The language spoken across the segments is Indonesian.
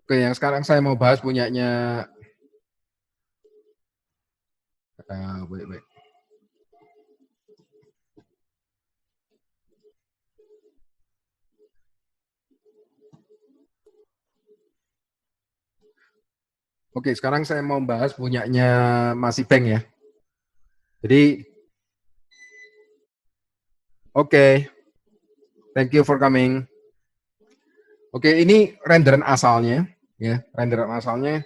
Oke, yang sekarang saya mau bahas punyanya, wait. Oke, sekarang saya mau bahas punyanya Mas Ipeng ya. Jadi, oke, thank you for coming. Oke, ini renderan asalnya, ya, renderan asalnya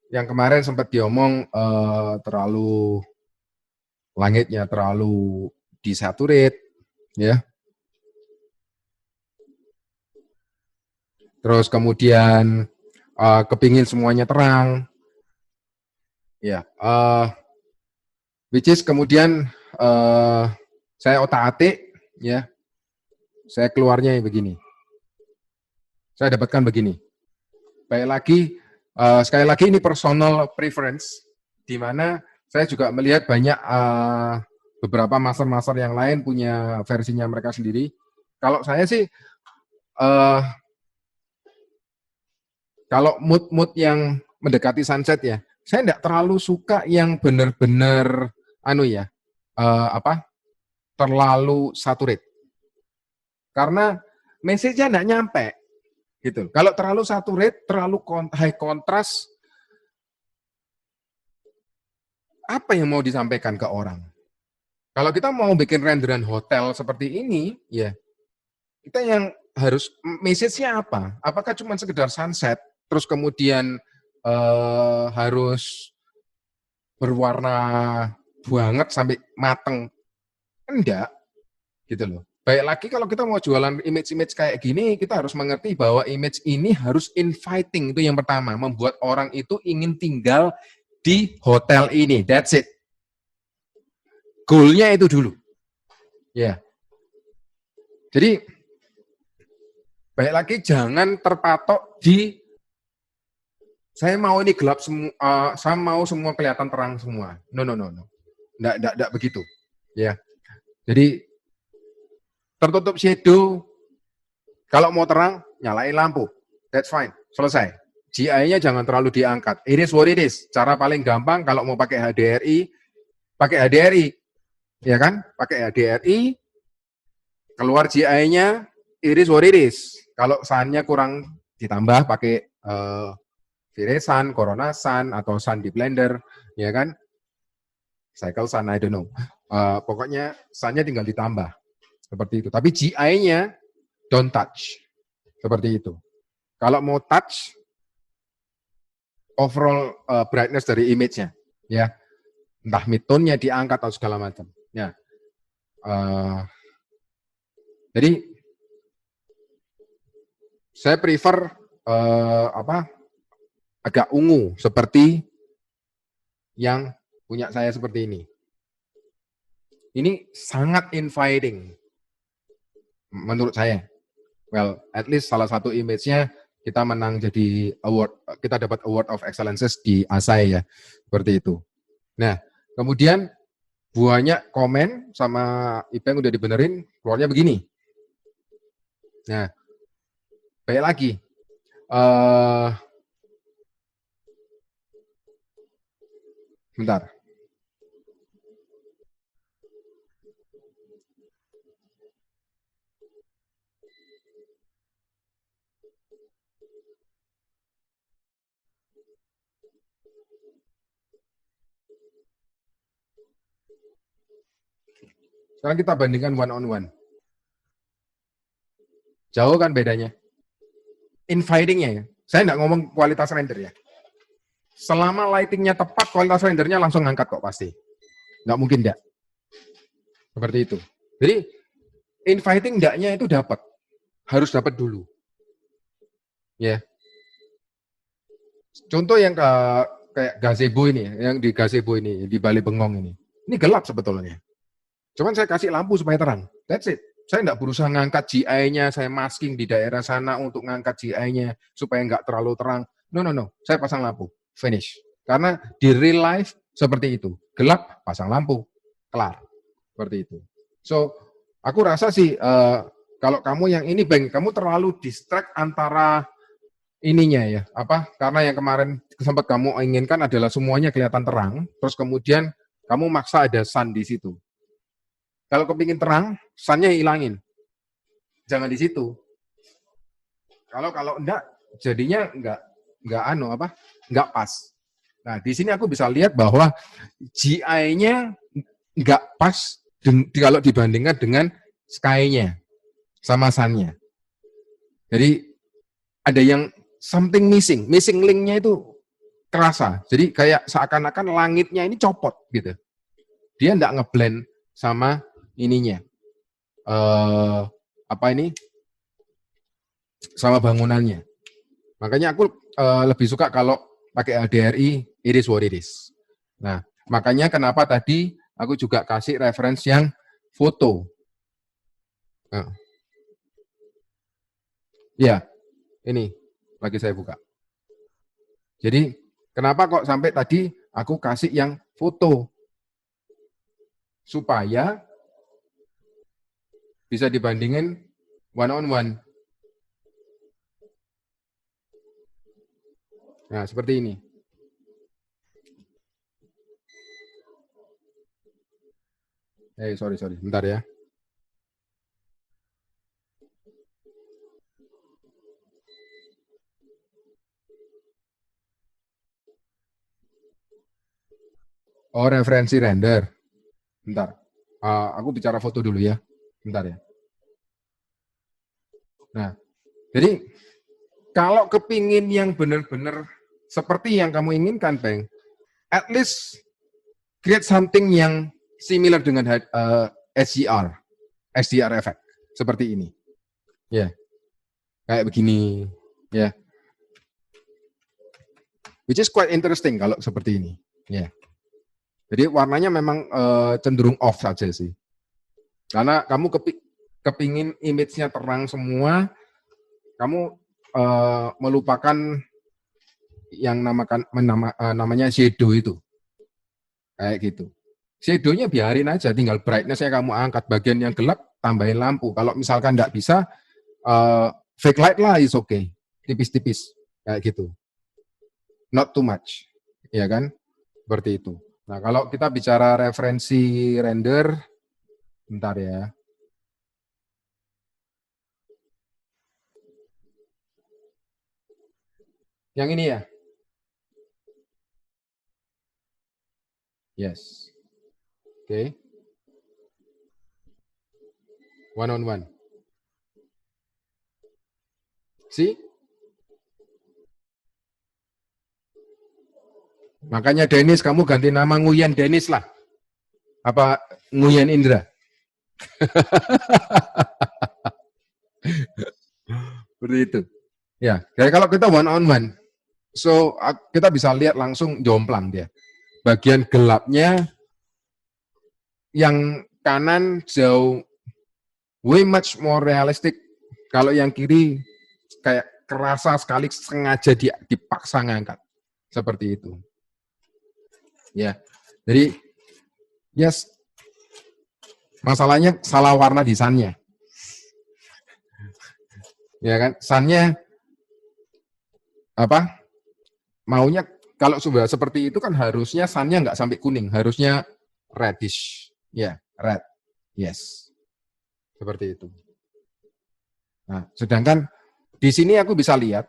yang kemarin sempat diomong terlalu langitnya terlalu disaturate, ya. Terus kemudian kepingin semuanya terang, ya. Which is kemudian saya otak-atik, ya. Saya keluarnya begini. Saya dapatkan begini. Baik lagi, sekali lagi ini personal preference, di mana saya juga melihat banyak beberapa master-master yang lain punya versinya mereka sendiri. Kalau saya sih, kalau mood-mood yang mendekati sunset ya, saya tidak terlalu suka yang benar-benar terlalu saturate. Karena message-nya tidak nyampe. Gitu. Kalau terlalu saturate, terlalu high contrast, apa yang mau disampaikan ke orang? Kalau kita mau bikin renderan hotel seperti ini, ya kita yang harus message-nya apa? Apakah cuma sekedar sunset, terus kemudian harus berwarna banget sampai mateng? Enggak, gitu loh. Baik lagi kalau kita mau jualan image-image kayak gini, kita harus mengerti bahwa image ini harus inviting, itu yang pertama, membuat orang itu ingin tinggal di hotel ini. That's it. Goal-nya itu dulu. Ya. Jadi baik lagi jangan terpatok di saya mau ini gelap semua, saya mau semua kelihatan terang semua. No. Nggak begitu. Ya. Jadi tertutup shadow, kalau mau terang, nyalain lampu. That's fine. Selesai. GI-nya jangan terlalu diangkat. It is what it is. Cara paling gampang kalau mau pakai HDRI, pakai HDRI. Ya kan? Pakai HDRI, keluar GI-nya, it is what it is. Kalau sun-nya kurang, ditambah pakai V-Ray Corona Sun, atau Sun di Blender, ya kan? Cycle Sun, I don't know. Pokoknya sun-nya tinggal ditambah. Seperti itu. Tapi GI-nya don't touch. Seperti itu. Kalau mau touch, overall brightness dari image-nya, ya, entah mid-tone-nya diangkat atau segala macam. Ya. Jadi saya prefer agak ungu seperti yang punya saya seperti ini. Ini sangat inviting menurut saya. Well, at least salah satu image-nya kita menang jadi award, kita dapat Award of Excellences di ASAI ya, seperti itu. Nah, kemudian banyak komen sama Ipeng udah dibenerin, keluarnya begini. Nah, baik lagi. Bentar. Sekarang kita bandingkan one on one. Jauh kan bedanya? Inviting-nya ya. Saya nggak ngomong kualitas render ya. Selama lighting-nya tepat, kualitas rendernya langsung ngangkat kok pasti. Nggak mungkin enggak. Seperti itu. Jadi, inviting enggaknya itu dapat. Harus dapat dulu. Ya. Contoh yang kayak gazebo ini, yang di gazebo ini, di Bali Bengong ini. Ini gelap sebetulnya. Cuman saya kasih lampu supaya terang. That's it. Saya nggak berusaha ngangkat GI-nya, saya masking di daerah sana untuk ngangkat GI-nya supaya nggak terlalu terang. No. Saya pasang lampu. Finish. Karena di real life seperti itu. Gelap, pasang lampu. Kelar. Seperti itu. So, aku rasa sih, kalau kamu yang ini, Bang, kamu terlalu distract antara ininya ya, apa, karena yang kemarin sempat kamu inginkan adalah semuanya kelihatan terang, terus kemudian kamu maksa ada sun di situ. Kalau kepingin terang, sunnya hilangin, jangan di situ. Kalau kalau enggak, jadinya enggak anu apa, enggak pas. Nah, di sini aku bisa lihat bahwa GI-nya enggak pas kalau dibandingkan dengan sky-nya sama sun-nya. Jadi ada yang something missing link-nya itu kerasa. Jadi kayak seakan-akan langitnya ini copot gitu. Dia enggak ngeblend sama ininya. Apa ini? Sama bangunannya. Makanya aku lebih suka kalau pakai HDRI, it is what it is. Nah, makanya kenapa tadi aku juga kasih reference yang foto. Nah, ya, ini lagi saya buka. Jadi, kenapa kok sampai tadi aku kasih yang foto? Supaya bisa dibandingin one on one. Nah, seperti ini. Sorry, bentar ya. Oh, referensi render. Bentar. Aku bicara foto dulu ya. Bentar ya. Nah, jadi kalau kepingin yang benar-benar seperti yang kamu inginkan, Peng, at least create something yang similar dengan SDR effect seperti ini. Ya, kayak begini, ya. Which is quite interesting kalau seperti ini. Ya. Jadi warnanya memang cenderung off saja sih. Karena kamu kepingin image-nya terang semua, kamu melupakan yang namanya shadow itu. Kayak gitu. Shadow-nya biarin aja, tinggal brightness-nya kamu angkat, bagian yang gelap tambahin lampu. Kalau misalkan nggak bisa, fake light lah is okay, tipis-tipis kayak gitu, not too much, ya kan? Seperti itu. Nah, kalau kita bicara referensi render, bentar ya. Yang ini ya? Yes. Oke. Okay. One on one. See? Makanya Dennis, kamu ganti nama Nguyen Dennis lah. Apa Nguyen Indra? Seperti itu. Ya, jadi kalau kita one on one, so kita bisa lihat langsung jomplang dia. Bagian gelapnya yang kanan jauh way much more realistic. Kalau yang kiri kayak kerasa sekali sengaja dipaksa ngangkat. Seperti itu. Ya. Jadi yes, masalahnya salah warna di sunnya. Ya kan? Sunnya apa? Maunya kalau sudah seperti itu kan harusnya sunnya nggak sampai kuning, harusnya reddish. Ya, red. Yes. Seperti itu. Nah, sedangkan di sini aku bisa lihat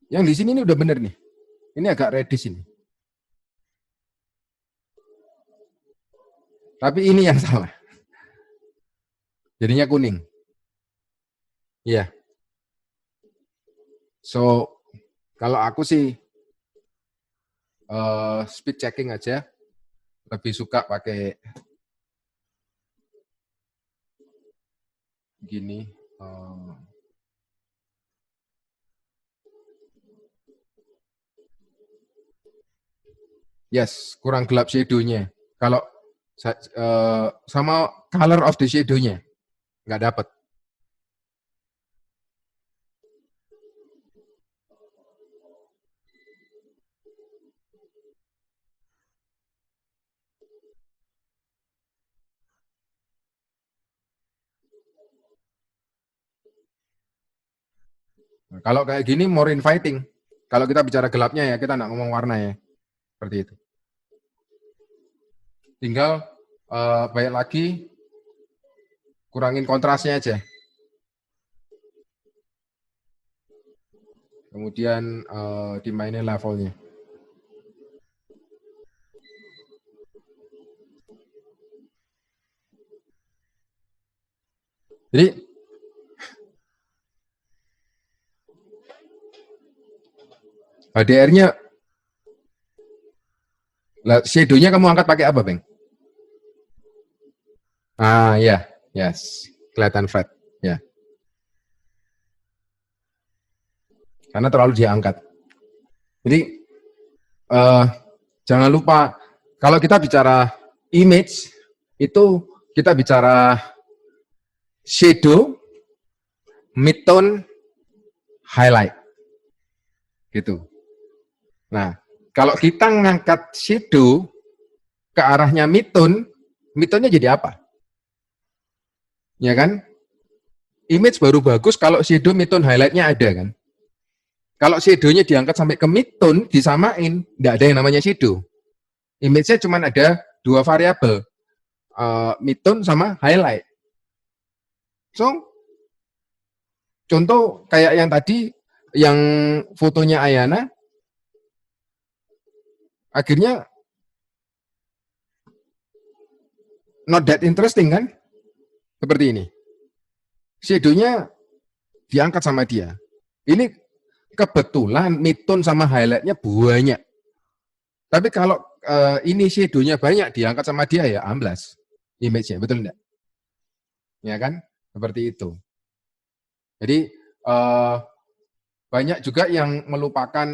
yang di sini ini udah bener nih. Ini agak reddish ini. Tapi ini yang salah. Jadinya kuning. Iya. So, kalau aku sih speed checking aja. Lebih suka pakai gini. Yes, kurang gelap shadow-nya. Kalau sama color of the shadow-nya nggak dapat. Nah, kalau kayak gini more inviting. Kalau kita bicara gelapnya ya, kita nggak ngomong warna ya. Seperti itu. Tinggal baik lagi kurangin kontrasnya aja. Kemudian dimainin levelnya. Jadi HDR-nya, shadow-nya kamu angkat pakai apa, Bang? Ah ya, yes, kelihatan flat, ya. Karena terlalu diangkat. Jadi jangan lupa kalau kita bicara image itu kita bicara shadow, midtone, highlight, gitu. Nah, kalau kita ngangkat shadow ke arahnya midtone-nya jadi apa? Ya kan? Image baru bagus kalau shadow, midtone, highlight-nya ada kan? Kalau shadow-nya diangkat sampai ke midtone, disamain, nggak ada yang namanya shadow. Image-nya cuma ada dua variabel, midtone sama highlight. So, contoh kayak yang tadi, yang fotonya Ayana, akhirnya not that interesting kan? Seperti ini. Shadow-nya diangkat sama dia. Ini kebetulan midtone sama highlight-nya banyak. Tapi kalau ini shadow-nya banyak diangkat sama dia ya amblas image-nya, betul enggak? Ya kan? Seperti itu. Jadi banyak juga yang melupakan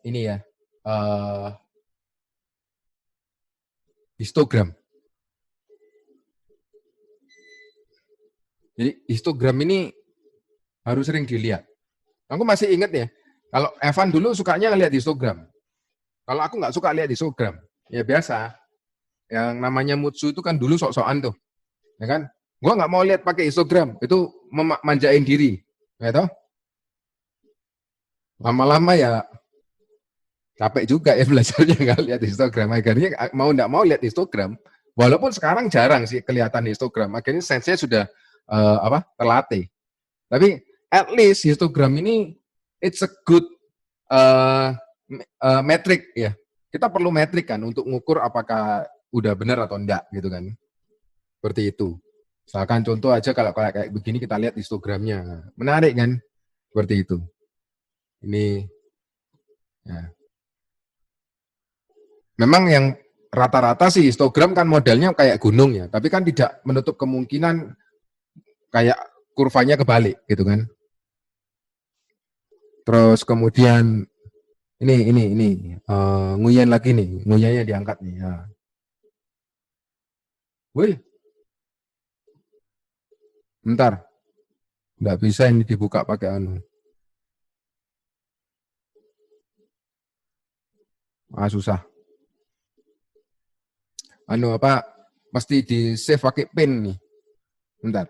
ini ya, histogram. Jadi histogram ini harus sering dilihat. Aku masih ingat ya, kalau Evan dulu sukanya lihat histogram. Kalau aku nggak suka lihat histogram, ya biasa. Yang namanya Mutsu itu kan dulu sok-sokan tuh, ya kan? Gua nggak mau lihat pakai histogram, itu manjain diri, ya toh? Lama-lama ya capek juga ya belajarnya nggak lihat histogram. Akhirnya mau nggak mau lihat histogram. Walaupun sekarang jarang sih kelihatan histogram. Akhirnya sense-nya sudah terlatih. Tapi at least histogram ini it's a good metrik ya. Kita perlu metrik kan untuk mengukur apakah udah benar atau enggak gitu kan. Seperti itu. Misalkan contoh aja kalau kayak begini kita lihat histogramnya. Menarik kan? Seperti itu. Ini ya. Memang yang rata-rata sih histogram kan modelnya kayak gunung ya, tapi kan tidak menutup kemungkinan kayak kurvanya kebalik gitu kan. Terus kemudian ini nguyen lagi nih, nguyennya diangkat nih. Ya. Wih, bentar, nggak bisa ini dibuka pakai anu. Susah. Anu apa? Mesti di save pakai pin nih. Bentar.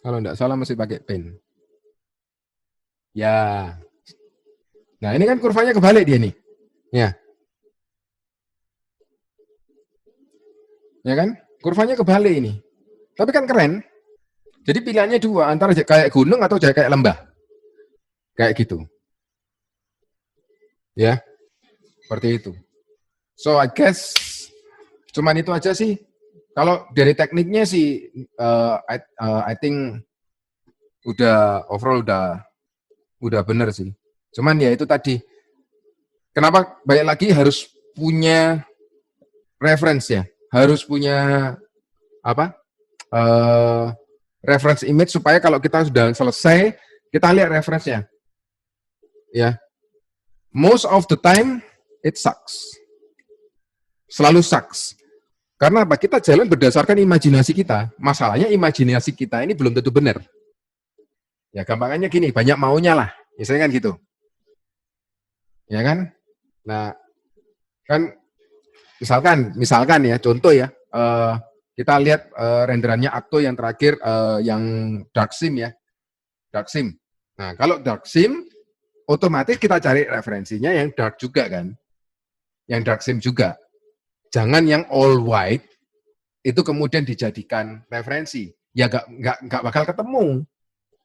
Kalau nggak salah mesti pakai pin. Ya. Nah ini kan kurvanya kebalik dia nih. Ya. Ya kan? Kurvanya kebalik ini. Tapi kan keren. Jadi pilihannya dua, antara kayak gunung atau kayak lembah. Kayak gitu. Ya. Seperti itu. So I guess cuman itu aja sih. Kalau dari tekniknya sih I think udah overall udah bener sih. Cuman ya itu tadi. Kenapa banyak lagi harus punya reference ya. Harus punya apa? Reference image supaya kalau kita sudah selesai, kita lihat referensinya. Ya. Most of the time it sucks. Selalu sucks. Karena apa? Kita jalan berdasarkan imajinasi kita. Masalahnya imajinasi kita ini belum tentu benar. Ya gampangannya gini, banyak maunya lah. Misalnya kan gitu. Ya kan? Nah, kan misalkan ya, contoh ya, Kita lihat renderannya Akto yang terakhir, yang dark sim ya, dark sim. Nah, kalau dark sim, otomatis kita cari referensinya yang dark juga kan, yang dark sim juga. Jangan yang all white itu kemudian dijadikan referensi, ya nggak bakal ketemu.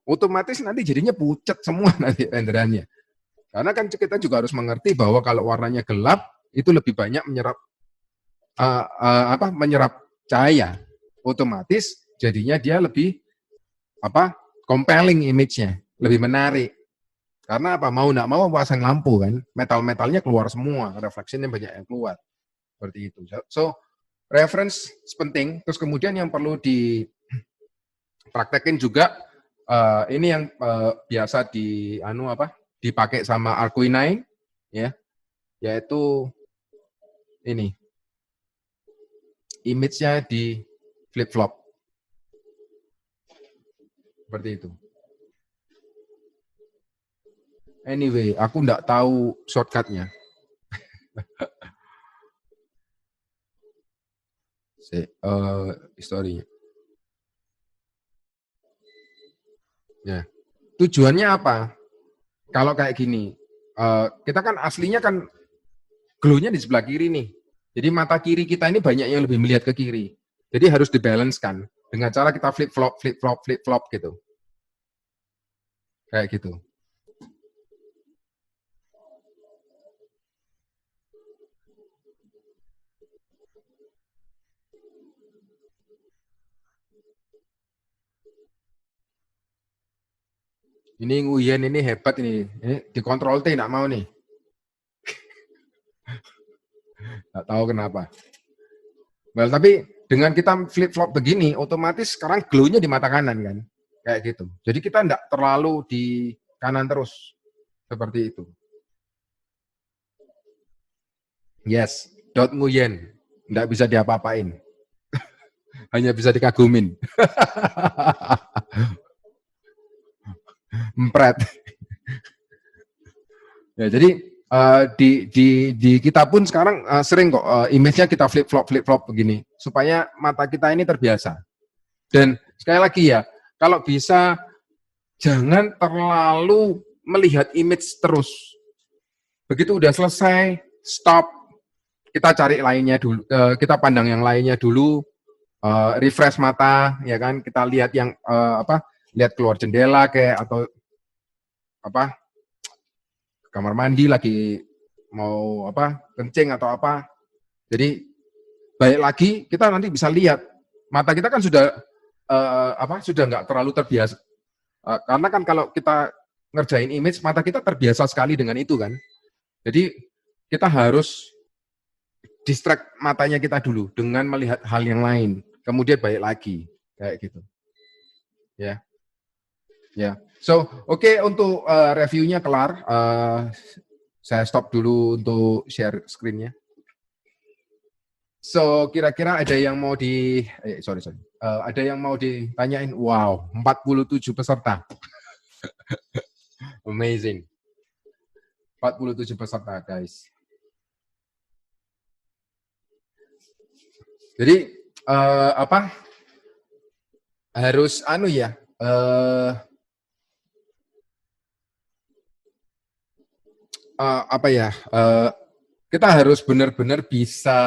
Otomatis nanti jadinya pucat semua nanti renderannya. Karena kan kita juga harus mengerti bahwa kalau warnanya gelap itu lebih banyak menyerap menyerap cahaya. Otomatis jadinya dia lebih compelling image-nya, lebih menarik. Karena apa? Mau nggak mau pasang lampu kan, metal-metalnya keluar semua, refleksinya banyak yang keluar. Seperti itu. So, reference penting. Terus kemudian yang perlu dipraktekin juga, ini yang biasa dipakai sama Arcuine, ya, yaitu ini image-nya di flip-flop. Seperti itu. Anyway, aku nggak tahu shortcut-nya. Historinya. Ya. Tujuannya apa? Kalau kayak gini, kita kan aslinya kan glow-nya di sebelah kiri nih. Jadi mata kiri kita ini banyak yang lebih melihat ke kiri. Jadi harus dibalancekan dengan cara kita flip-flop, flip-flop, flip-flop gitu. Kayak gitu. Ini Nguyen ini hebat ini dikontrol T nggak mau nih. Nggak tahu kenapa. Well, tapi dengan kita flip-flop begini, otomatis sekarang glow-nya di mata kanan kan. Kayak gitu. Jadi kita nggak terlalu di kanan terus. Seperti itu. Yes, dot Nguyen. Nggak bisa diapa-apain. Hanya bisa dikagumin. Empret. Ya, jadi di kita pun sekarang sering kok image-nya kita flip-flop begini supaya mata kita ini terbiasa. Dan sekali lagi ya, kalau bisa jangan terlalu melihat image terus. Begitu udah selesai, stop, kita cari lainnya dulu, kita pandang yang lainnya dulu, refresh mata, ya kan, kita lihat yang lihat keluar jendela kayak atau kamar mandi lagi mau kencing atau apa. Jadi balik lagi kita nanti bisa lihat mata kita kan sudah sudah nggak terlalu terbiasa. Karena kan kalau kita ngerjain image mata kita terbiasa sekali dengan itu kan. Jadi kita harus distract matanya kita dulu dengan melihat hal yang lain. Kemudian balik lagi kayak gitu. Ya. Ya. So, oke, untuk reviewnya kelar. Saya stop dulu untuk share screen-nya. So, kira-kira ada yang mau ada yang mau ditanyain? Wow, 47 peserta. Amazing. 47 peserta, guys. Jadi, harus kita harus benar-benar bisa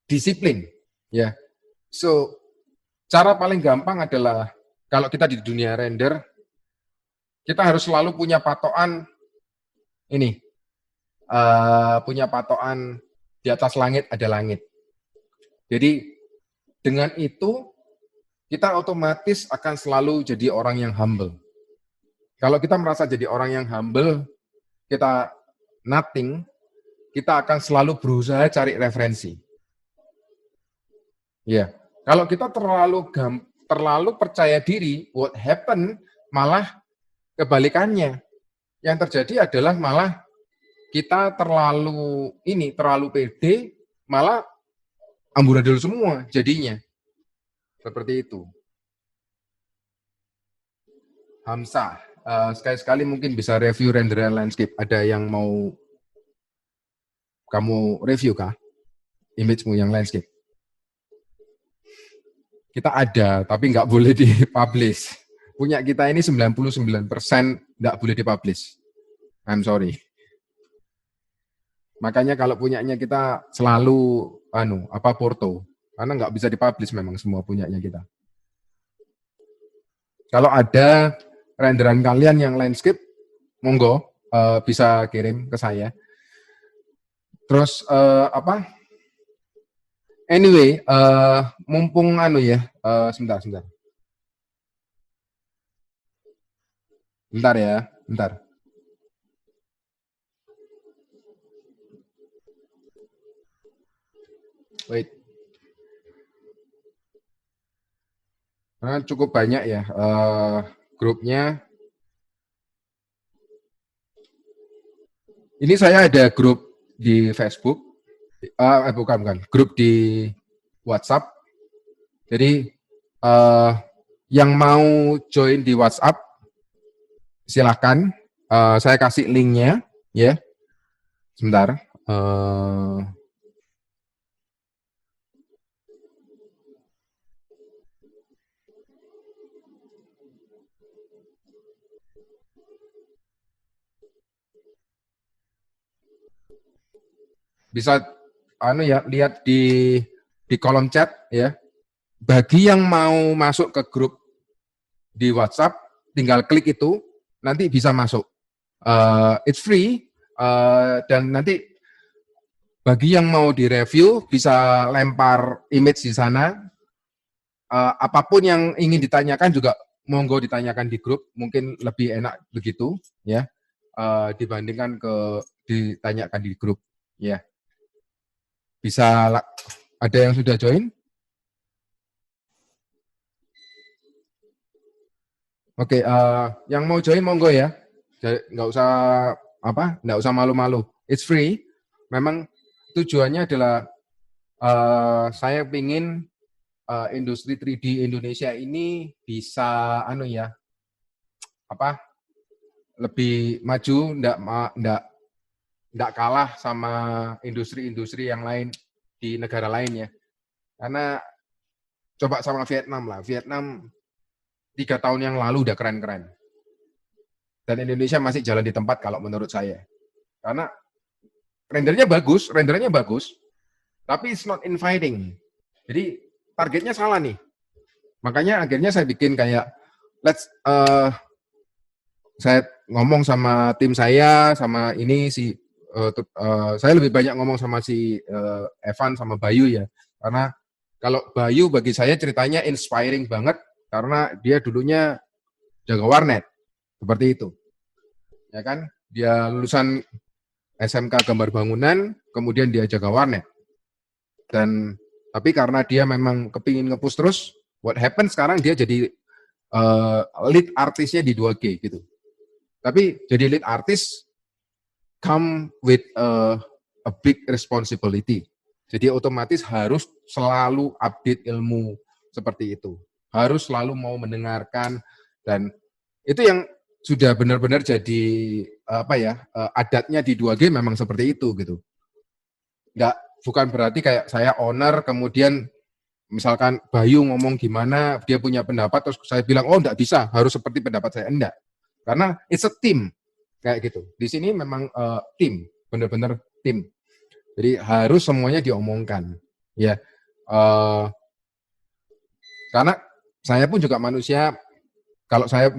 disiplin, ya. So, cara paling gampang adalah kalau kita di dunia render, kita harus selalu punya patokan punya patokan di atas langit ada langit. Jadi dengan itu kita otomatis akan selalu jadi orang yang humble. Kalau kita merasa jadi orang yang humble, kita nothing, kita akan selalu berusaha cari referensi. Ya, kalau kita terlalu percaya diri, what happen malah kebalikannya. Yang terjadi adalah malah kita terlalu pede, malah amburadul semua jadinya. Seperti itu. Hamzah, sekali-sekali mungkin bisa review renderan landscape. Ada yang mau Kamu review kah image-mu yang landscape? Kita ada, tapi nggak boleh dipublish. Punya kita ini 99% nggak boleh dipublish. I'm sorry. Makanya kalau punyanya kita selalu porto, karena nggak bisa dipublish memang semua punyanya kita. Kalau ada renderan kalian yang landscape, monggo bisa kirim ke saya. Terus anyway, mumpung sebentar. Bentar ya, bentar. Wait. Karena cukup banyak ya grupnya. Ini saya ada grup di Facebook, bukan, grup di WhatsApp. Jadi yang mau join di WhatsApp, silahkan. Saya kasih linknya, ya. Sebentar. Bisa lihat di kolom chat ya. Bagi yang mau masuk ke grup di WhatsApp, tinggal klik itu, nanti bisa masuk. It's free, dan nanti bagi yang mau direview bisa lempar image di sana. Apapun yang ingin ditanyakan juga monggo ditanyakan di grup, mungkin lebih enak begitu ya, dibandingkan ditanyakan di grup ya. Bisa ada yang sudah join? Oke, yang mau join monggo ya. Nggak usah malu-malu. It's free. Memang tujuannya adalah saya ingin industri 3D Indonesia ini bisa lebih maju, nggak kalah sama industri-industri yang lain di negara lain ya. Karena coba sama Vietnam lah. Vietnam 3 tahun yang lalu udah keren-keren. Dan Indonesia masih jalan di tempat kalau menurut saya. Karena rendernya bagus, tapi it's not inviting. Jadi targetnya salah nih. Makanya akhirnya saya bikin kayak, saya ngomong sama tim saya, sama ini saya lebih banyak ngomong sama si Evan sama Bayu ya. Karena kalau Bayu bagi saya ceritanya inspiring banget, karena dia dulunya jaga warnet, seperti itu. Ya kan? Dia lulusan SMK Gambar Bangunan, kemudian dia jaga warnet. Tapi karena dia memang kepingin nge-push terus, what happens sekarang dia jadi lead artisnya di 2G gitu. Tapi jadi lead artist come with a big responsibility. Jadi otomatis harus selalu update ilmu seperti itu. Harus selalu mau mendengarkan, dan itu yang sudah benar-benar jadi adatnya di 2G memang seperti itu gitu. Bukan berarti kayak saya owner kemudian misalkan Bayu ngomong gimana, dia punya pendapat terus saya bilang oh enggak bisa, harus seperti pendapat saya, enggak. Karena it's a team kayak gitu. Di sini memang tim, benar-benar tim. Jadi harus semuanya diomongkan ya. Karena saya pun juga manusia, kalau saya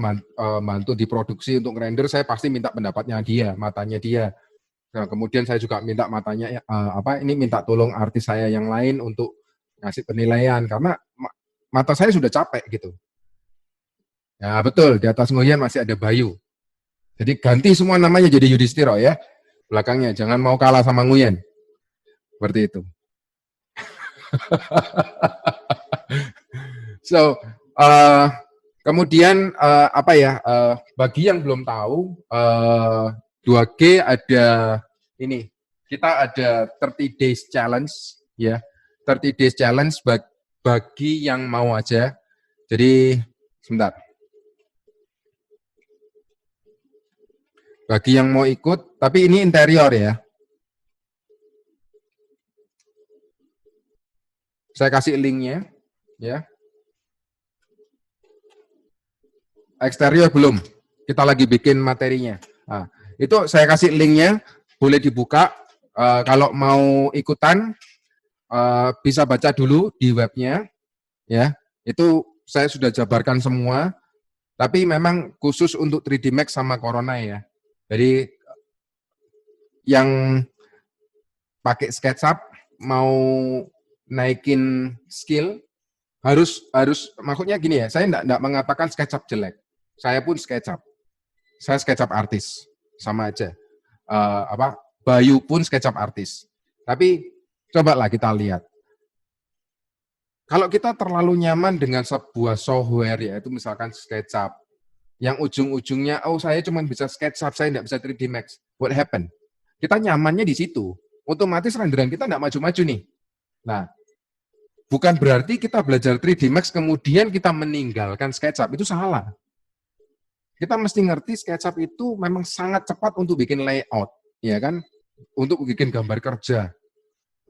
bantu di produksi untuk render, saya pasti minta pendapatnya dia, matanya dia. Nah, kemudian saya juga minta matanya minta tolong artis saya yang lain untuk ngasih penilaian, karena mata saya sudah capek gitu. Ya betul, di atas Nguyen masih ada Bayu. Jadi ganti semua namanya jadi Yudhistira ya. Belakangnya jangan mau kalah sama Nguyen. Seperti itu. So, kemudian bagi yang belum tahu, 2G ada ini, kita ada 30 days challenge ya. 30 days challenge bagi yang mau aja. Jadi sebentar. Bagi yang mau ikut, tapi ini interior ya. Saya kasih linknya, ya. Eksterior belum, kita lagi bikin materinya. Nah, itu saya kasih linknya, boleh dibuka. Kalau mau ikutan, bisa baca dulu di webnya, ya. Itu saya sudah jabarkan semua, tapi memang khusus untuk 3D Max sama Corona ya. Jadi yang pakai SketchUp mau naikin skill harus maksudnya gini ya, saya enggak mengatakan SketchUp jelek. Saya pun SketchUp. Saya SketchUp artis, sama aja. Bayu pun SketchUp artis. Tapi cobalah kita lihat. Kalau kita terlalu nyaman dengan sebuah software, yaitu misalkan SketchUp, yang ujung-ujungnya, oh saya cuma bisa SketchUp, saya tidak bisa 3D Max. What happened? Kita nyamannya di situ. Otomatis renderan kita tidak maju-maju nih. Nah, bukan berarti kita belajar 3D Max kemudian kita meninggalkan SketchUp. Itu salah. Kita mesti ngerti SketchUp itu memang sangat cepat untuk bikin layout, ya kan? Untuk bikin gambar kerja.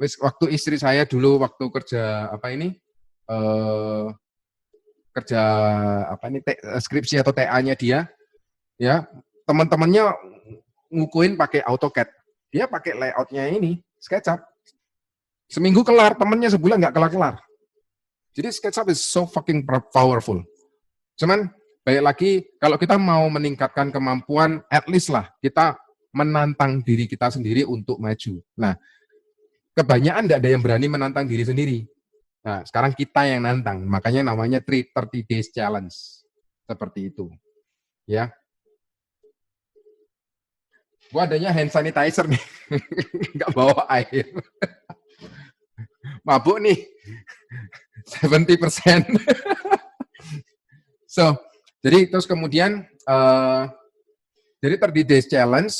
Waktu istri saya dulu waktu kerja kerja skripsi atau TA-nya dia, ya teman-temannya ngukuin pakai AutoCAD, dia pakai layoutnya ini SketchUp. Seminggu kelar, temennya sebulan nggak kelar-kelar. Jadi SketchUp is so fucking powerful. Cuman balik lagi, kalau kita mau meningkatkan kemampuan, at least lah kita menantang diri kita sendiri untuk maju. Nah, kebanyakan tidak ada yang berani menantang diri sendiri. Nah, sekarang kita yang nantang, makanya namanya 30 Days Challenge. Seperti itu. Ya. Gua adanya hand sanitizer nih, nggak bawa air. Mabuk nih, 70%. So, jadi terus kemudian, jadi 30 Days Challenge,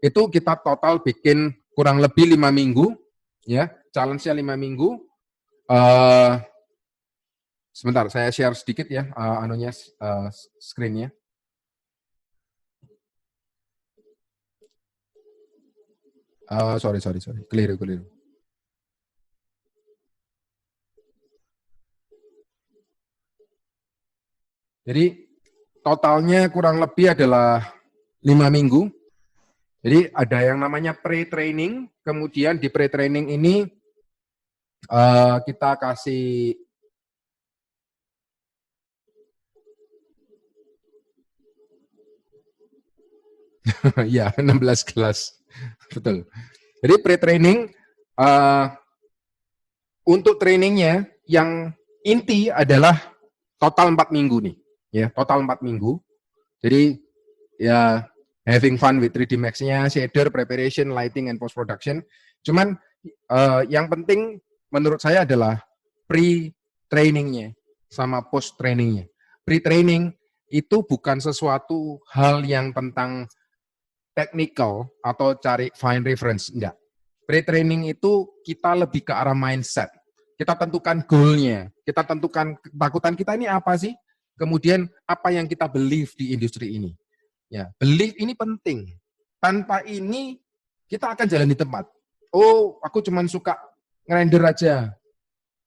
itu kita total bikin kurang lebih 5 minggu, ya, challenge-nya 5 minggu. Sebentar, saya share sedikit ya, screen-nya. Sorry, keliru. Jadi totalnya kurang lebih adalah 5 minggu. Jadi ada yang namanya pre-training, kemudian di pre-training ini kita kasih ya 16 kelas, betul. Jadi pre-training untuk trainingnya yang inti adalah total 4 minggu nih, ya total 4 minggu. Jadi ya having fun with 3D Max-nya, shader, preparation, lighting, and post-production. Cuman yang penting menurut saya adalah pre-trainingnya sama post-trainingnya. Pre-training itu bukan sesuatu hal yang tentang technical atau cari find reference, enggak. Pre-training itu kita lebih ke arah mindset. Kita tentukan goal-nya, kita tentukan ketakutan kita ini apa sih, kemudian apa yang kita believe di industri ini. Ya, belief ini penting. Tanpa ini kita akan jalan di tempat. Oh, aku cuma suka ngerender aja.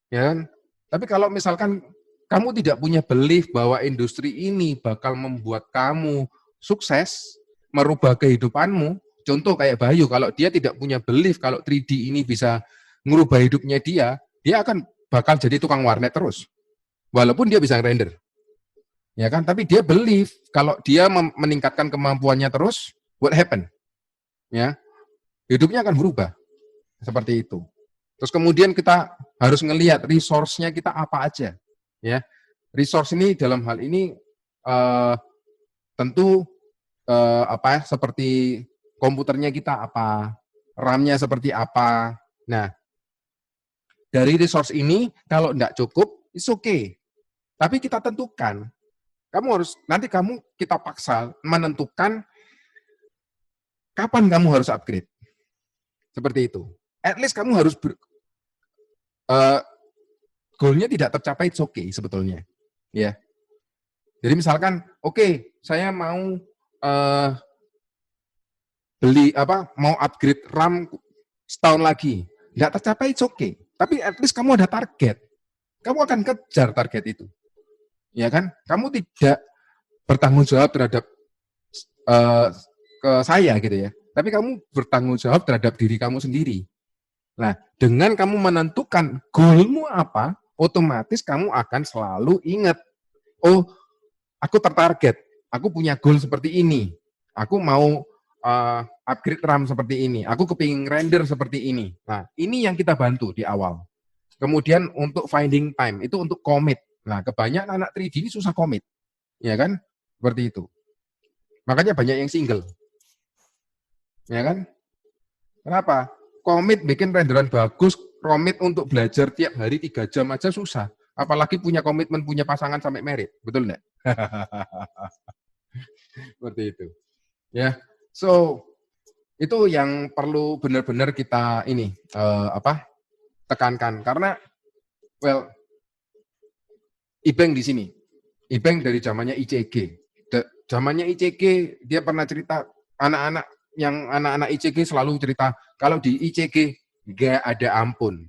Ya kan? Tapi kalau misalkan kamu tidak punya belief bahwa industri ini bakal membuat kamu sukses, merubah kehidupanmu, contoh kayak Bayu, kalau dia tidak punya belief kalau 3D ini bisa merubah hidupnya dia akan bakal jadi tukang warnet terus. Walaupun dia bisa ngerender. Ya kan, tapi dia believe kalau dia meningkatkan kemampuannya terus, what happen? Ya, hidupnya akan berubah seperti itu. Terus kemudian kita harus ngelihat resource-nya kita apa aja, ya. Resource ini dalam hal ini tentu seperti komputernya kita apa, RAM-nya seperti apa. Nah, dari resource ini kalau tidak cukup, it's okay. Tapi kita tentukan. Kita paksa menentukan kapan kamu harus upgrade. Seperti itu. At least kamu harus goal-nya tidak tercapai, it's okay sebetulnya. Ya. Jadi misalkan, oke, saya mau mau upgrade RAM setahun lagi. Tidak tercapai, it's okay. Tapi at least kamu ada target. kamu akan kejar target itu. Ya kan? Kamu tidak bertanggung jawab terhadap ke saya gitu ya. Tapi kamu bertanggung jawab terhadap diri kamu sendiri. Nah, dengan kamu menentukan goalmu apa, otomatis kamu akan selalu ingat, oh, aku tertarget, aku punya goal seperti ini, aku mau upgrade RAM seperti ini, aku kepingin render seperti ini. Nah, ini yang kita bantu di awal. Kemudian untuk finding time, itu untuk commit. Nah, kebanyakan anak 3D ini susah commit, ya kan? Seperti itu. Makanya banyak yang single. Ya kan? Kenapa? Komit bikin renderan bagus, komit untuk belajar tiap hari 3 jam aja susah. Apalagi punya komitmen punya pasangan sampai merit. Betul enggak? Seperti itu. Ya. So, itu yang perlu benar-benar kita ini tekankan karena Ibeng di sini. Ibeng dari zamannya ICG. Zamannya ICG dia pernah cerita anak-anak ICG selalu cerita kalau di ICG nggak ada ampun.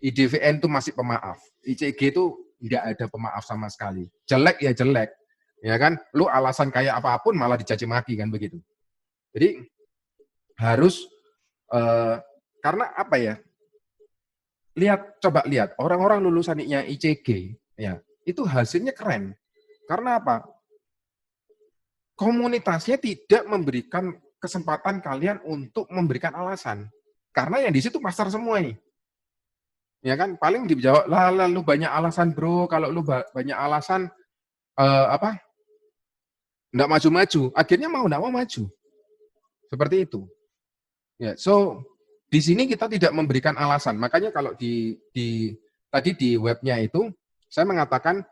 IDVN itu masih pemaaf. ICG itu nggak ada pemaaf sama sekali. Jelek ya jelek, ya kan? Lu alasan kayak apapun malah dicaci maki kan begitu. Jadi harus karena apa ya? Coba lihat orang-orang lulusannya ICG, ya itu hasilnya keren. Karena apa? Komunitasnya tidak memberikan kesempatan kalian untuk memberikan alasan. Karena yang di situ master semua ini. Ya kan? Paling dijawab, lah lu banyak alasan bro, kalau lu banyak alasan, nggak maju-maju. Akhirnya mau nggak mau maju. Seperti itu. Ya, so, di sini kita tidak memberikan alasan. Makanya kalau tadi di webnya itu, saya mengatakan,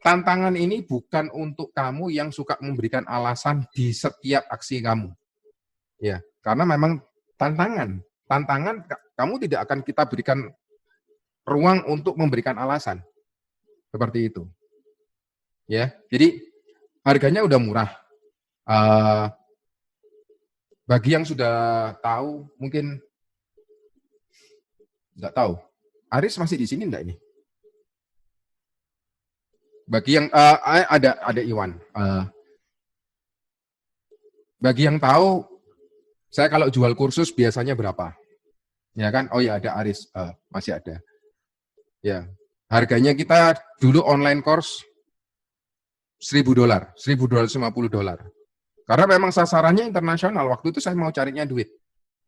tantangan ini bukan untuk kamu yang suka memberikan alasan di setiap aksi kamu. Ya, karena memang tantangan kamu tidak akan kita berikan ruang untuk memberikan alasan. Seperti itu. Ya, jadi harganya udah murah. Bagi yang sudah tahu, mungkin nggak tahu. Aris masih di sini enggak ini? Bagi yang ada Iwan. Bagi yang tahu, saya kalau jual kursus biasanya berapa? Ya kan? Oh ya ada Aris, masih ada. Ya, harganya kita dulu online course $1.000, $1.250. Karena memang sasarannya internasional. Waktu itu saya mau carinya duit.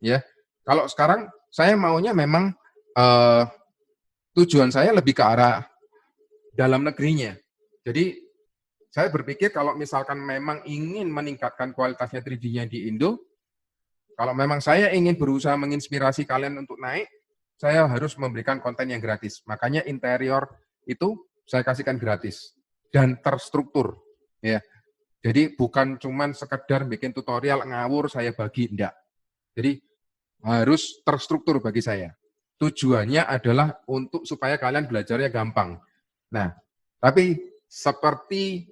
Ya, kalau sekarang saya maunya memang tujuan saya lebih ke arah dalam negerinya. Jadi saya berpikir kalau misalkan memang ingin meningkatkan kualitasnya 3D-nya di Indo, kalau memang saya ingin berusaha menginspirasi kalian untuk naik, saya harus memberikan konten yang gratis. Makanya interior itu saya kasihkan gratis dan terstruktur. Ya, jadi bukan cuman sekedar bikin tutorial ngawur saya bagi, enggak. Jadi harus terstruktur bagi saya. Tujuannya adalah untuk supaya kalian belajarnya gampang. Nah, tapi seperti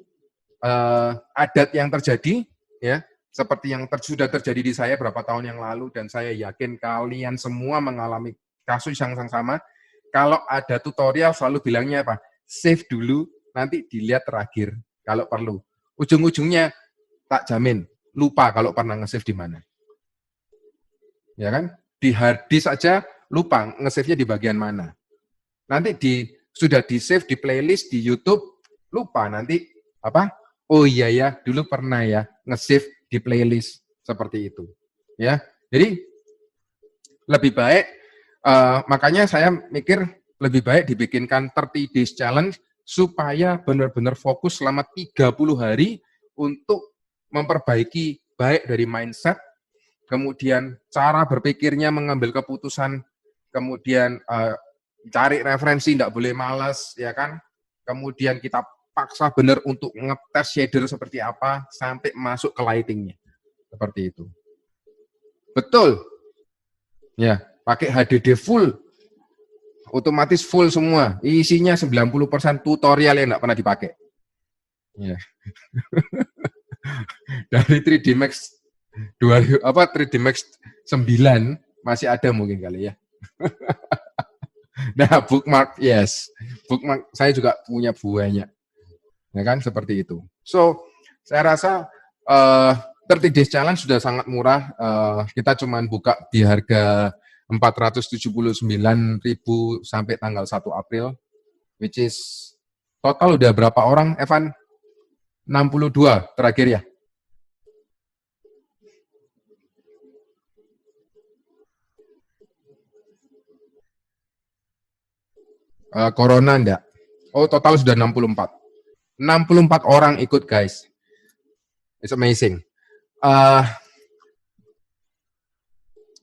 adat yang terjadi, ya, seperti yang sudah terjadi di saya beberapa tahun yang lalu, dan saya yakin kalian semua mengalami kasus yang sama. Kalau ada tutorial selalu bilangnya apa? Save dulu, nanti dilihat terakhir kalau perlu. Ujung-ujungnya tak jamin lupa kalau pernah nge-save di mana. Ya kan? Di hard disk saja lupa nge-save-nya di bagian mana. Nanti sudah di-save di playlist di YouTube, lupa nanti apa? Oh iya ya, dulu pernah ya nge-save di playlist seperti itu. Ya. Jadi lebih baik makanya saya mikir lebih baik dibikinkan 30 days challenge supaya benar-benar fokus selama 30 hari untuk memperbaiki baik dari mindset, kemudian cara berpikirnya, mengambil keputusan, kemudian cari referensi, tidak boleh malas, ya kan? Kemudian kita paksa benar untuk ngetes shader seperti apa sampai masuk ke lightingnya, seperti itu. Betul, ya. Pakai HDD full, otomatis full semua, isinya 90% tutorial yang tidak pernah dipakai. Ya. Dari 3D Max 3D Max 9 masih ada mungkin kali ya. Nah, bookmark, yes. bookmark saya juga punya banyak. Ya kan, seperti itu. So, saya rasa 30 Days Challenge sudah sangat murah. Kita cuman buka di harga 479.000 sampai tanggal 1 April, which is total udah berapa orang, Evan? 62 terakhir ya? Corona enggak? Oh, total sudah 64. 64 orang ikut, guys. It's amazing.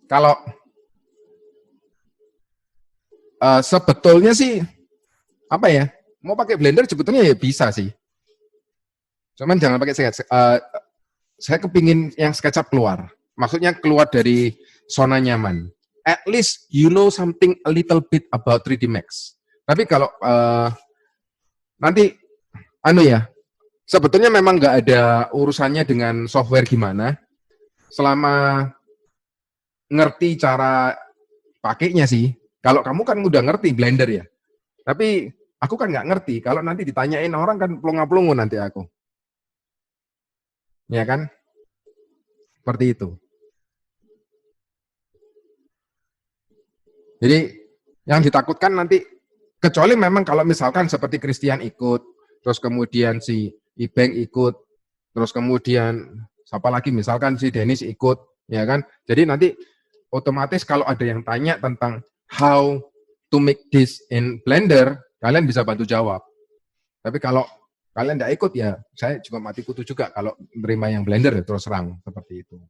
Kalau sebetulnya sih, apa ya, mau pakai Blender sebetulnya ya bisa sih. Cuman jangan pakai SketchUp. Saya kepingin yang SketchUp keluar. Maksudnya keluar dari zona nyaman. At least you know something a little bit about 3D Max. Tapi kalau nanti, sebetulnya memang nggak ada urusannya dengan software gimana, selama ngerti cara pakainya sih. Kalau kamu kan udah ngerti Blender ya, tapi aku kan nggak ngerti. Kalau nanti ditanyain orang kan pelongo-pelongo nanti aku. Ya kan? Seperti itu. Jadi yang ditakutkan nanti, kecuali memang kalau misalkan seperti Christian ikut, terus kemudian si Ibeng ikut, terus kemudian siapa lagi, misalkan si Dennis ikut, ya kan? Jadi nanti otomatis kalau ada yang tanya tentang how to make this in Blender, kalian bisa bantu jawab. Tapi kalau kalian tidak ikut ya, saya juga mati kutu juga kalau menerima yang Blender ya, terus terang seperti itu.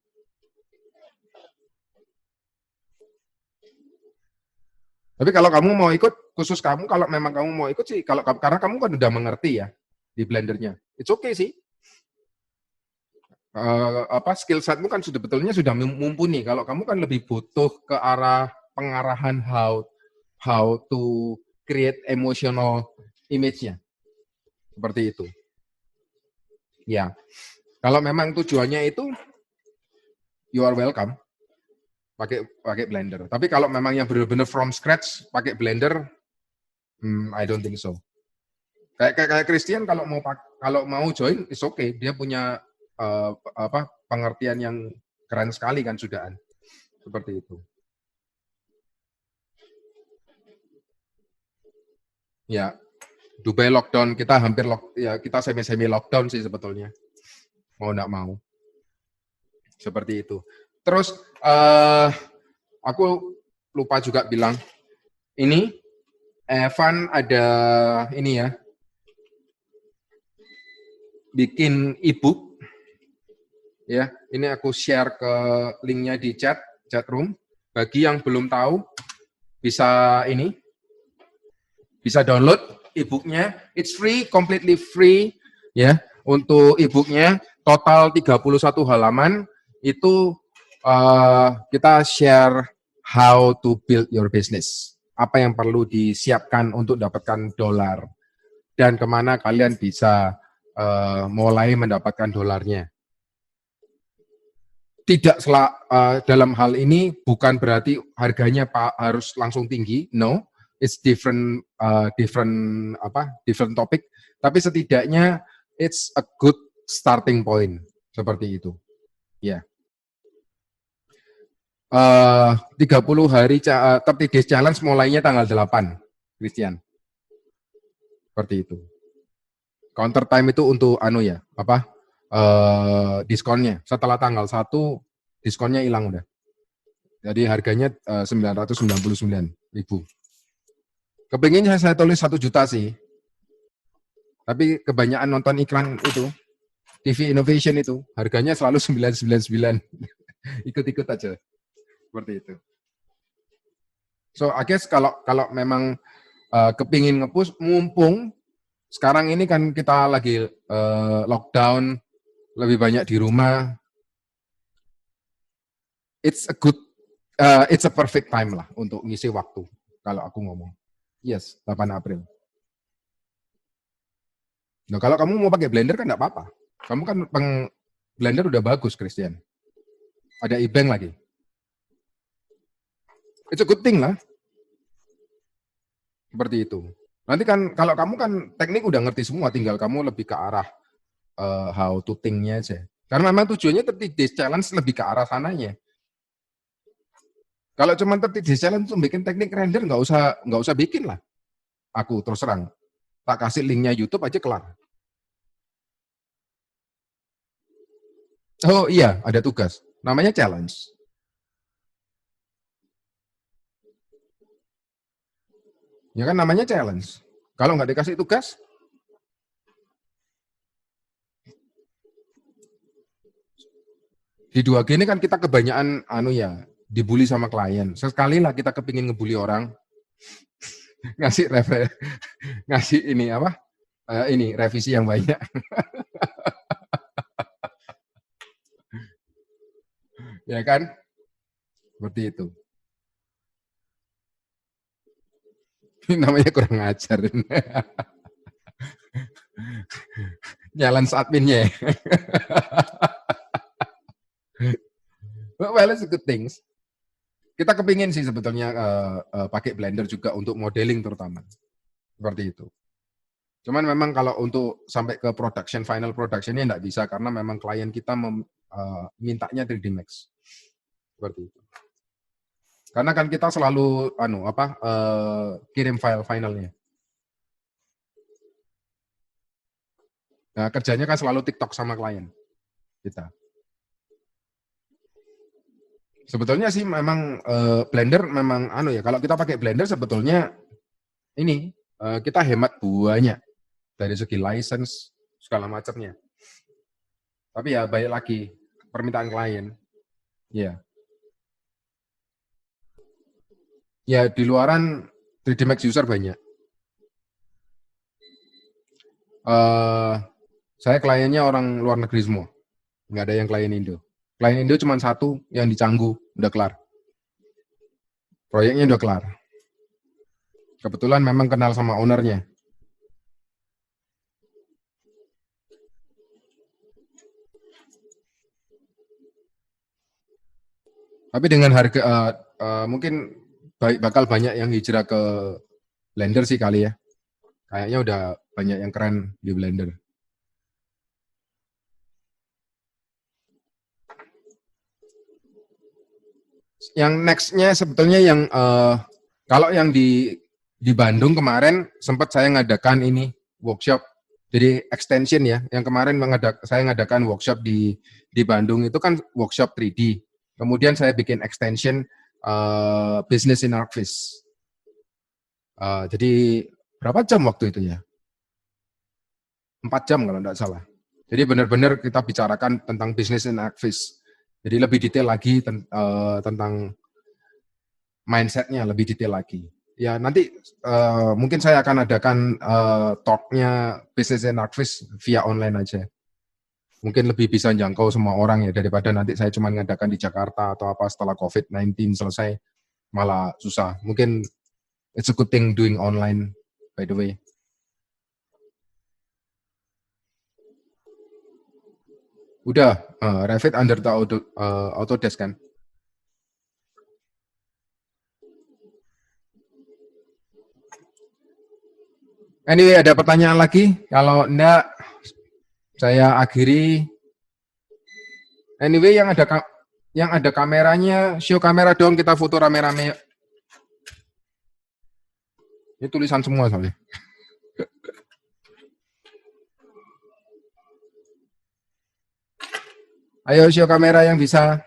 Tapi kalau kamu mau ikut, khusus kamu, kalau memang kamu mau ikut sih, karena kamu kan udah mengerti ya di Blendernya, it's okay sih. Skill setmu kan sebetulnya sudah mumpuni. Kalau kamu kan lebih butuh ke arah pengarahan how to create emotional image-nya. Seperti itu. Ya. Kalau memang tujuannya itu, you are welcome. Pakai Blender. Tapi kalau memang yang benar-benar from scratch pakai Blender, I don't think so. Kayak Christian kalau mau join, it's okay. Dia punya pengertian yang keren sekali kan sudahan. Seperti itu. Ya, Dubai lockdown, kita hampir kita semi lockdown sih sebetulnya. Mau enggak mau. Seperti itu. Terus aku lupa juga bilang, ini Evan ada ini ya, bikin ebook. Ya, ini aku share ke linknya di chat room. Bagi yang belum tahu, bisa download ebooknya. It's free, completely free. Ya, untuk ebooknya total 31 halaman. Itu kita share how to build your business. Apa yang perlu disiapkan untuk dapatkan dolar dan kemana kalian bisa mulai mendapatkan dolarnya. Tidak dalam hal ini bukan berarti harganya harus langsung tinggi, no, it's different topic, tapi setidaknya it's a good starting point seperti itu, ya. 30 hari 30 days challenge mulainya tanggal 8, Christian, seperti itu. Counter time itu untuk diskonnya. Setelah tanggal 1, diskonnya hilang udah. Jadi harganya 999.000. Kepinginnya saya tulis 1 juta sih. Tapi kebanyakan nonton iklan itu, TV Innovation itu, harganya selalu 999. Ikut-ikut aja. Seperti itu. So, I guess kalau memang kepingin nge-push, mumpung sekarang ini kan kita lagi lockdown, lebih banyak di rumah, it's a perfect time lah untuk ngisi waktu, kalau aku ngomong. Yes, 8 April. Nah, kalau kamu mau pakai Blender kan enggak apa-apa. Kamu kan Blender udah bagus, Christian. Ada Ibeng lagi. It's a good thing lah. Seperti itu. Nanti kan kalau kamu kan teknik udah ngerti semua, tinggal kamu lebih ke arah how to think-nya aja. Karena memang tujuannya 30 days challenge lebih ke arah sananya. Kalau cuma 30 days challenge untuk bikin teknik render nggak usah bikin lah. Aku terus terang, tak kasih linknya YouTube aja kelar. Oh iya, ada tugas. Namanya challenge. Ya kan namanya challenge. Kalau nggak dikasih tugas, di 2G ini kan kita kebanyakan dibully sama klien. Sekali lah kita kepingin ngebully orang, ngasih ngasih ini apa? Ini revisi yang banyak. Ya kan? Seperti itu. Ini namanya kurang ajar. Challenge adminnya. Well, it's a good things. Kita kepingin sih sebetulnya pakai Blender juga untuk modeling terutama. Seperti itu. Cuman memang kalau untuk sampai ke final productionnya nggak bisa karena memang klien kita mintanya 3D Max. Seperti itu. Karena kan kita selalu kirim file finalnya. Nah, kerjanya kan selalu TikTok sama klien kita. Sebetulnya sih memang Blender memang kalau kita pakai Blender sebetulnya ini kita hemat banyak dari segi license segala macamnya. Tapi ya baik lagi permintaan klien. Ya. Ya di luaran 3D Max user banyak. Saya kliennya orang luar negeri semua. Nggak ada yang klien Indo. Klien Indo cuma satu yang di Canggu, udah kelar. Proyeknya udah kelar. Kebetulan memang kenal sama ownernya. Tapi dengan harga mungkin bakal banyak yang hijrah ke Blender sih kali ya. Kayaknya udah banyak yang keren di Blender. Yang next-nya sebetulnya yang kalau yang di Bandung kemarin sempat saya ngadakan ini workshop, jadi extension ya. Yang kemarin saya ngadakan workshop di Bandung itu kan workshop 3D. Kemudian saya bikin extension business in ArcGIS. Jadi berapa jam waktu itu ya? 4 jam kalau tidak salah. Jadi benar-benar kita bicarakan tentang business in ArcGIS. Jadi lebih detail lagi tentang mindset-nya, lebih detail lagi. Ya nanti mungkin saya akan adakan talk-nya business in ArcGIS via online aja. Mungkin lebih bisa jangkau semua orang ya daripada nanti saya cuma ngadakan di Jakarta atau apa setelah COVID-19 selesai malah susah. Mungkin it's a good thing doing online by the way. Udah Revit under the Autodesk kan. Anyway, ada pertanyaan lagi? Kalau enggak, saya akhiri. Anyway, yang ada kameranya, show kamera dong, kita foto rame-rame. Ini tulisan semua soalnya. Ayo show kamera yang bisa.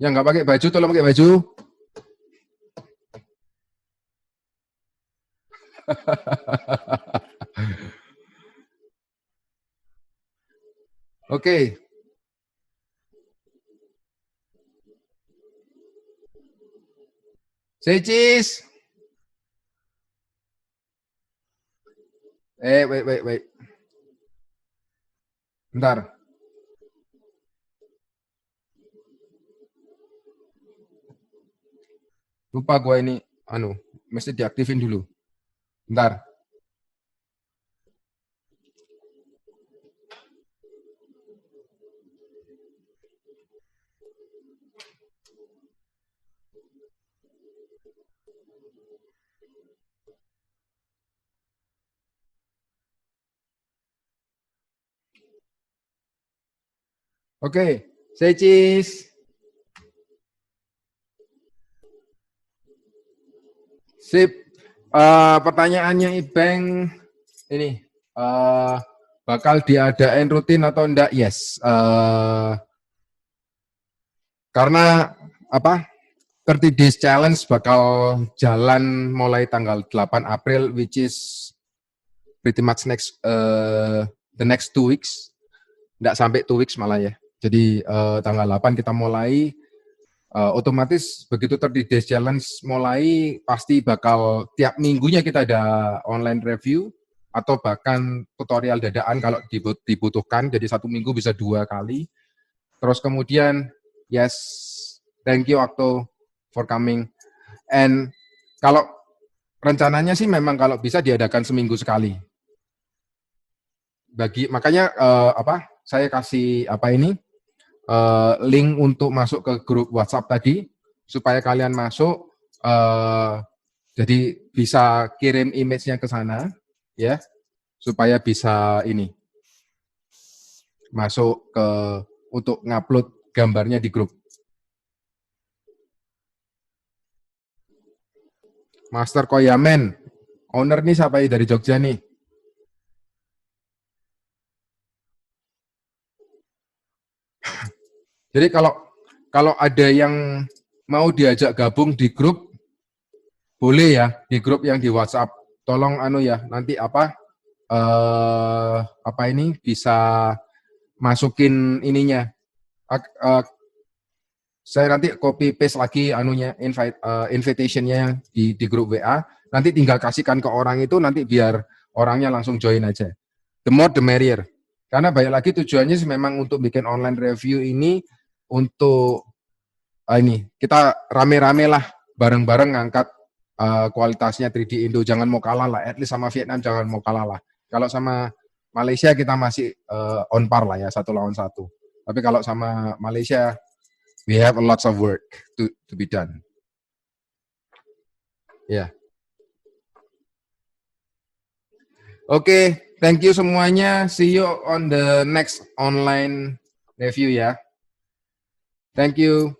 Yang nggak pakai baju, tolong pakai baju. Oke. Say cheese. Wait. Bentar. Lupa gue ini, mesti diaktifin dulu. Bentar. Oke, say cheese. Sip. Pertanyaannya Ibeng ini bakal diadain rutin atau enggak? Yes. Karena apa? 30 Days Challenge bakal jalan mulai tanggal 8 April, which is pretty much the next 2 weeks. Enggak sampai 2 weeks malah ya. Jadi tanggal 8 kita mulai. Otomatis begitu 30 Days Challenge mulai, pasti bakal tiap minggunya kita ada online review atau bahkan tutorial dadaan kalau dibutuhkan. Jadi 1 minggu bisa 2 kali. Terus kemudian, yes, thank you Okto for coming. And kalau rencananya sih memang kalau bisa diadakan seminggu sekali. Makanya saya kasih link untuk masuk ke grup WhatsApp tadi, supaya kalian masuk, jadi bisa kirim image-nya ke sana, ya, supaya bisa masuk untuk ngupload gambarnya di grup. Master Koyamen, owner nih siapa dari Jogja nih? Jadi kalau ada yang mau diajak gabung di grup, boleh ya, di grup yang di WhatsApp. Tolong nanti bisa masukin ininya. Saya nanti copy paste lagi invitation-nya di grup WA. Nanti tinggal kasihkan ke orang itu, nanti biar orangnya langsung join aja. The more the merrier. Karena banyak lagi tujuannya sih memang untuk bikin online review ini untuk kita rame-rame lah bareng-bareng ngangkat kualitasnya 3D Indo. Jangan mau kalah lah, at least sama Vietnam jangan mau kalah lah. Kalau sama Malaysia kita masih on par lah ya, 1 lawan 1. Tapi kalau sama Malaysia, we have a lots of work to be done. Ya. Yeah. Oke, thank you semuanya. See you on the next online review ya. Thank you.